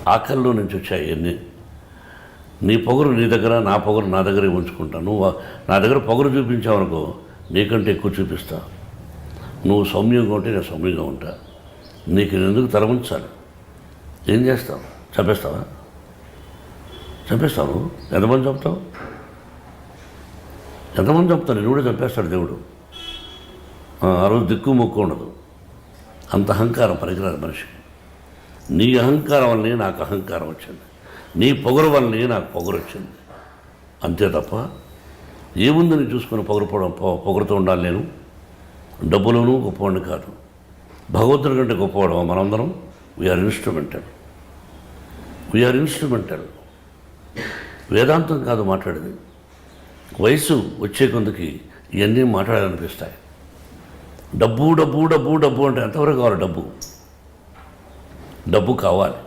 ఆకల్లో నుంచి వచ్చాయి ఇవన్నీ. నీ పొగరు నీ దగ్గర, నా పొగరు నా దగ్గరే ఉంచుకుంటా. నువ్వు నా దగ్గర పొగరు చూపించావనుకో నీకంటే ఎక్కువ చూపిస్తా. నువ్వు సౌమ్యంగా ఉంటే నేను సౌమ్యంగా ఉంటా. నీకు నేను ఎందుకు తలవంచాలి? ఏం చేస్తావు? చంపేస్తావా? చంపేస్తావు? ఎంతమంది చంపుతావు? ఎంతమంది చంపుతావు? నేను కూడా చంపేస్తాడు దేవుడు. ఆ రోజు దిక్కు మొక్కు ఉండదు. అంత అహంకారం పనికిరాదు మనిషికి. నీ అహంకారం వల్లనే నాకు అహంకారం వచ్చింది, నీ పొగరు వల్లనే నాకు పొగరు వచ్చింది. అంతే తప్ప ఏముందని చూసుకొని పొగరుతో ఉండాలి. నేను డబ్బులోనూ గొప్పవాడిని కాదు, భగవంతుడి కంటే గొప్పవాడు మనందరం. We are instrumental. వేదాంతం కాదు మాట్లాడేది. వయసు వచ్చే కొందుకి ఇవన్నీ మాట్లాడాలనిపిస్తాయి. డబ్బు డబ్బు డబ్బు డబ్బు అంటే ఎంతవరకు కావాలి? డబ్బు కావాలి.